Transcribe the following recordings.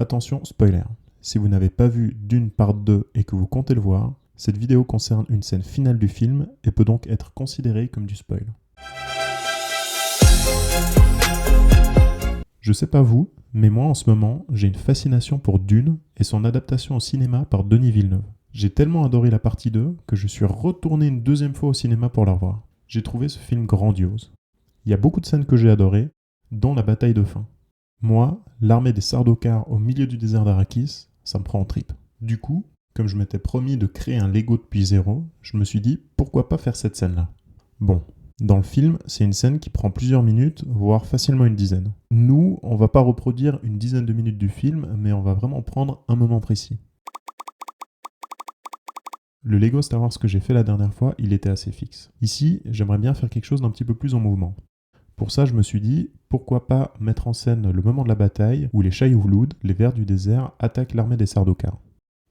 Attention, spoiler. Si vous n'avez pas vu Dune part 2 et que vous comptez le voir, cette vidéo concerne une scène finale du film et peut donc être considérée comme du spoil. Je sais pas vous, mais moi en ce moment, j'ai une fascination pour Dune et son adaptation au cinéma par Denis Villeneuve. J'ai tellement adoré la partie 2 que je suis retourné une deuxième fois au cinéma pour la revoir. J'ai trouvé ce film grandiose. Il y a beaucoup de scènes que j'ai adorées, dont la bataille de fin. Moi, l'armée des Sardaukar au milieu du désert d'Arrakis, ça me prend en tripes. Du coup, comme je m'étais promis de créer un Lego depuis zéro, je me suis dit pourquoi pas faire cette scène-là. Bon, dans le film, c'est une scène qui prend plusieurs minutes, voire facilement une dizaine. Nous, on va pas reproduire une dizaine de minutes du film, mais on va vraiment prendre un moment précis. Le Lego Star Wars que j'ai fait la dernière fois, il était assez fixe. Ici, j'aimerais bien faire quelque chose d'un petit peu plus en mouvement. Pour ça, je me suis dit, pourquoi pas mettre en scène le moment de la bataille où les Shai-Hulud, les vers du désert, attaquent l'armée des Sardaukar.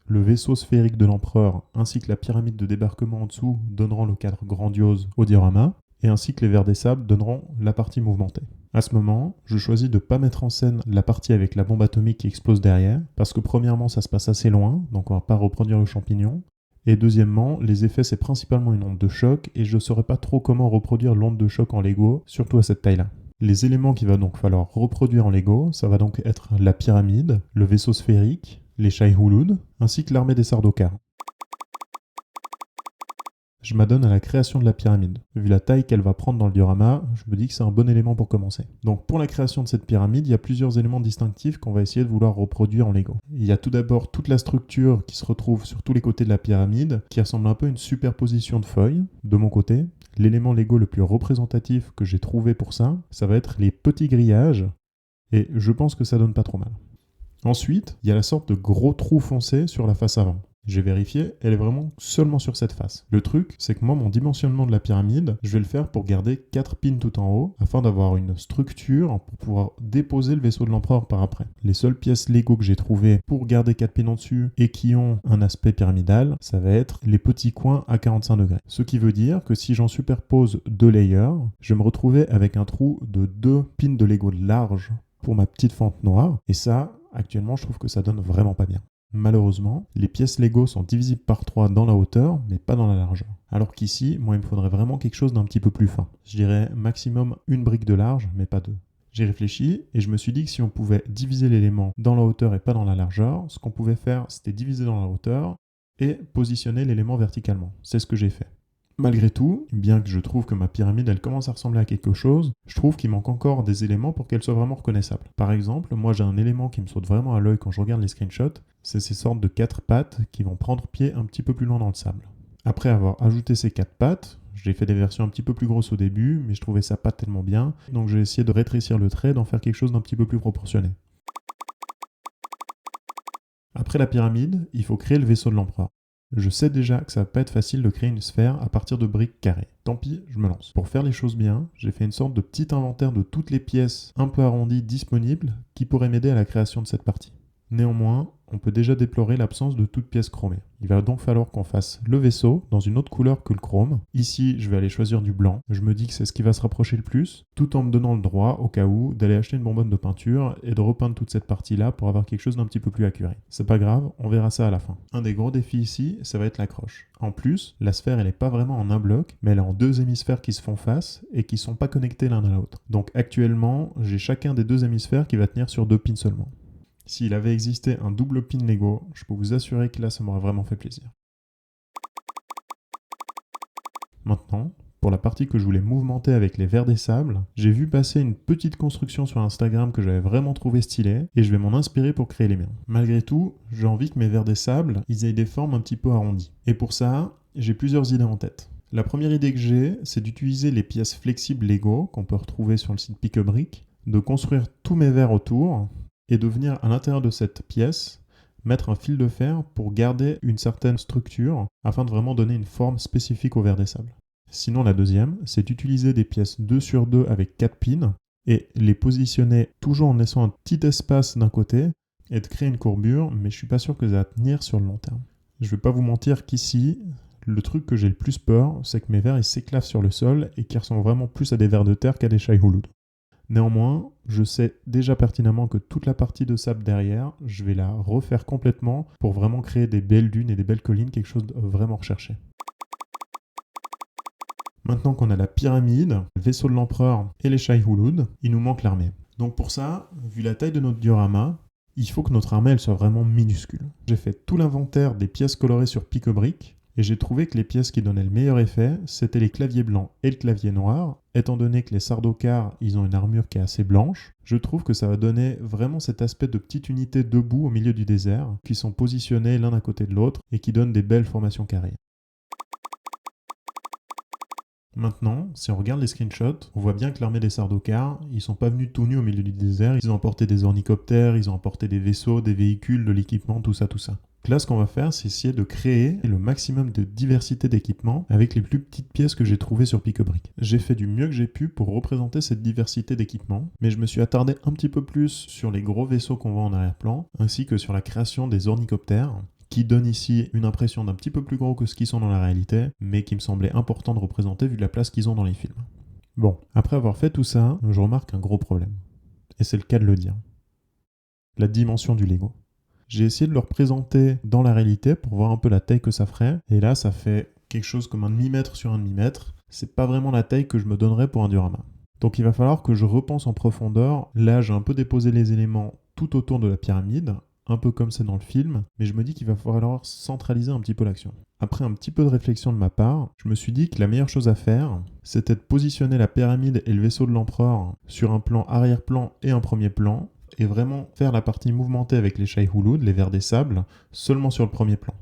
Le vaisseau sphérique de l'empereur ainsi que la pyramide de débarquement en dessous donneront le cadre grandiose au diorama, et ainsi que les vers des sables donneront la partie mouvementée. À ce moment, je choisis de ne pas mettre en scène la partie avec la bombe atomique qui explose derrière, parce que premièrement, ça se passe assez loin, donc on va pas reproduire le champignon, et deuxièmement, les effets c'est principalement une onde de choc, et je ne saurais pas trop comment reproduire l'onde de choc en Lego, surtout à cette taille-là. Les éléments qu'il va donc falloir reproduire en Lego, ça va donc être la pyramide, le vaisseau sphérique, les Shai-Hulud, ainsi que l'armée des Sardaukar. Je m'adonne à la création de la pyramide. Vu la taille qu'elle va prendre dans le diorama, je me dis que c'est un bon élément pour commencer. Donc pour la création de cette pyramide, il y a plusieurs éléments distinctifs qu'on va essayer de vouloir reproduire en Lego. Il y a tout d'abord toute la structure qui se retrouve sur tous les côtés de la pyramide, qui ressemble un peu à une superposition de feuilles. De mon côté, l'élément Lego le plus représentatif que j'ai trouvé pour ça, ça va être les petits grillages, et je pense que ça donne pas trop mal. Ensuite, il y a la sorte de gros trou foncé sur la face avant. J'ai vérifié, elle est vraiment seulement sur cette face. Le truc, c'est que moi, mon dimensionnement de la pyramide, je vais le faire pour garder 4 pins tout en haut, afin d'avoir une structure pour pouvoir déposer le vaisseau de l'empereur par après. Les seules pièces Lego que j'ai trouvées pour garder 4 pins en dessus et qui ont un aspect pyramidal, ça va être les petits coins à 45 degrés. Ce qui veut dire que si j'en superpose 2 layers, je vais me retrouver avec un trou de 2 pins de Lego large pour ma petite fente noire, et ça, actuellement, je trouve que ça donne vraiment pas bien. Malheureusement, les pièces Lego sont divisibles par 3 dans la hauteur, mais pas dans la largeur. Alors qu'ici, moi, il me faudrait vraiment quelque chose d'un petit peu plus fin. Je dirais maximum une brique de large, mais pas deux. J'ai réfléchi et je me suis dit que si on pouvait diviser l'élément dans la hauteur et pas dans la largeur, ce qu'on pouvait faire, c'était diviser dans la hauteur et positionner l'élément verticalement. C'est ce que j'ai fait. Malgré tout, bien que je trouve que ma pyramide elle commence à ressembler à quelque chose, je trouve qu'il manque encore des éléments pour qu'elle soit vraiment reconnaissable. Par exemple, moi j'ai un élément qui me saute vraiment à l'œil quand je regarde les screenshots, c'est ces sortes de 4 pattes qui vont prendre pied un petit peu plus loin dans le sable. Après avoir ajouté ces 4 pattes, j'ai fait des versions un petit peu plus grosses au début, mais je trouvais ça pas tellement bien, donc j'ai essayé de rétrécir le trait, d'en faire quelque chose d'un petit peu plus proportionné. Après la pyramide, il faut créer le vaisseau de l'empereur. Je sais déjà que ça va pas être facile de créer une sphère à partir de briques carrées. Tant pis, je me lance. Pour faire les choses bien, j'ai fait une sorte de petit inventaire de toutes les pièces un peu arrondies disponibles qui pourraient m'aider à la création de cette partie. Néanmoins, on peut déjà déplorer l'absence de toute pièce chromée. Il va donc falloir qu'on fasse le vaisseau dans une autre couleur que le chrome. Ici, je vais aller choisir du blanc. Je me dis que c'est ce qui va se rapprocher le plus, tout en me donnant le droit, au cas où, d'aller acheter une bonbonne de peinture et de repeindre toute cette partie-là pour avoir quelque chose d'un petit peu plus accuré. C'est pas grave, on verra ça à la fin. Un des gros défis ici, ça va être l'accroche. En plus, la sphère, elle est pas vraiment en un bloc, mais elle est en 2 hémisphères qui se font face et qui sont pas connectés l'un à l'autre. Donc actuellement, j'ai chacun des 2 hémisphères qui va tenir sur 2 pins seulement. S'il avait existé un double pin Lego, je peux vous assurer que là, ça m'aurait vraiment fait plaisir. Maintenant, pour la partie que je voulais mouvementer avec les vers des sables, j'ai vu passer une petite construction sur Instagram que j'avais vraiment trouvé stylée, et je vais m'en inspirer pour créer les miens. Malgré tout, j'ai envie que mes vers des sables, ils aient des formes un petit peu arrondies. Et pour ça, j'ai plusieurs idées en tête. La première idée que j'ai, c'est d'utiliser les pièces flexibles Lego qu'on peut retrouver sur le site Pick a Brick, de construire tous mes vers autour, et de venir à l'intérieur de cette pièce mettre un fil de fer pour garder une certaine structure afin de vraiment donner une forme spécifique au vers des sables. Sinon la deuxième, c'est d'utiliser des pièces 2 sur 2 avec 4 pins et les positionner toujours en laissant un petit espace d'un côté et de créer une courbure, mais je suis pas sûr que ça va tenir sur le long terme. Je vais pas vous mentir qu'ici, le truc que j'ai le plus peur, c'est que mes vers ils s'éclavent sur le sol et qu'ils ressemblent vraiment plus à des vers de terre qu'à des Shai-Hulud. Néanmoins, je sais déjà pertinemment que toute la partie de sable derrière, je vais la refaire complètement pour vraiment créer des belles dunes et des belles collines, quelque chose de vraiment recherché. Maintenant qu'on a la pyramide, le vaisseau de l'empereur et les Shai Hulud, il nous manque l'armée. Donc pour ça, vu la taille de notre diorama, il faut que notre armée elle soit vraiment minuscule. J'ai fait tout l'inventaire des pièces colorées sur Picobrick et j'ai trouvé que les pièces qui donnaient le meilleur effet, c'était les claviers blancs et le clavier noir. Étant donné que les Sardaukar, ils ont une armure qui est assez blanche, je trouve que ça va donner vraiment cet aspect de petite unité debout au milieu du désert, qui sont positionnés l'un à côté de l'autre et qui donnent des belles formations carrées. Maintenant, si on regarde les screenshots, on voit bien que l'armée des Sardaukar, ils sont pas venus tout nus au milieu du désert, ils ont emporté des ornicoptères, ils ont emporté des vaisseaux, des véhicules, de l'équipement, tout ça. Donc là, ce qu'on va faire, c'est essayer de créer le maximum de diversité d'équipements avec les plus petites pièces que j'ai trouvées sur Picobrick. J'ai fait du mieux que j'ai pu pour représenter cette diversité d'équipements, mais je me suis attardé un petit peu plus sur les gros vaisseaux qu'on voit en arrière-plan, ainsi que sur la création des ornicoptères, qui donne ici une impression d'un petit peu plus gros que ce qu'ils sont dans la réalité, mais qui me semblait important de représenter vu la place qu'ils ont dans les films. Bon, après avoir fait tout ça, je remarque un gros problème. Et c'est le cas de le dire. La dimension du Lego. J'ai essayé de le représenter dans la réalité pour voir un peu la taille que ça ferait, et là ça fait quelque chose comme un demi-mètre sur un demi-mètre. C'est pas vraiment la taille que je me donnerais pour un diorama. Donc il va falloir que je repense en profondeur. Là j'ai un peu déposé les éléments tout autour de la pyramide, un peu comme c'est dans le film, mais je me dis qu'il va falloir centraliser un petit peu l'action. Après un petit peu de réflexion de ma part, je me suis dit que la meilleure chose à faire, c'était de positionner la pyramide et le vaisseau de l'empereur sur un plan arrière-plan et un premier plan, et vraiment faire la partie mouvementée avec les Shai Hulud, les vers des sables, seulement sur le premier plan.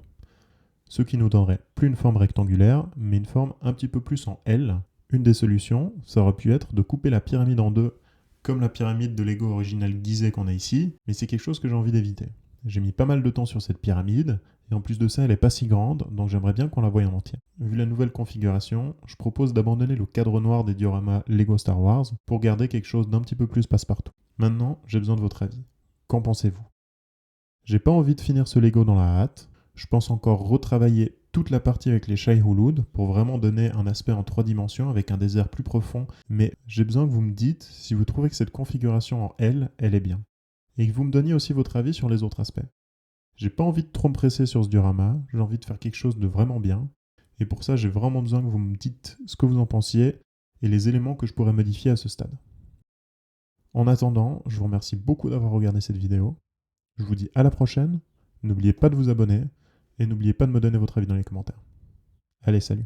Ce qui nous donnerait plus une forme rectangulaire, mais une forme un petit peu plus en L. Une des solutions, ça aurait pu être de couper la pyramide en deux, comme la pyramide de Lego originale Gizeh qu'on a ici, mais c'est quelque chose que j'ai envie d'éviter. J'ai mis pas mal de temps sur cette pyramide, et en plus de ça, elle est pas si grande, donc j'aimerais bien qu'on la voie en entier. Vu la nouvelle configuration, je propose d'abandonner le cadre noir des dioramas Lego Star Wars pour garder quelque chose d'un petit peu plus passe-partout. Maintenant, j'ai besoin de votre avis. Qu'en pensez-vous? J'ai pas envie de finir ce Lego dans la hâte. Je pense encore retravailler toute la partie avec les Shai Hulud pour vraiment donner un aspect en 3 dimensions avec un désert plus profond, mais j'ai besoin que vous me dites si vous trouvez que cette configuration en L, elle est bien. Et que vous me donniez aussi votre avis sur les autres aspects. J'ai pas envie de trop me presser sur ce diorama, j'ai envie de faire quelque chose de vraiment bien, et pour ça j'ai vraiment besoin que vous me dites ce que vous en pensiez et les éléments que je pourrais modifier à ce stade. En attendant, je vous remercie beaucoup d'avoir regardé cette vidéo. Je vous dis à la prochaine, n'oubliez pas de vous abonner, et n'oubliez pas de me donner votre avis dans les commentaires. Allez, salut!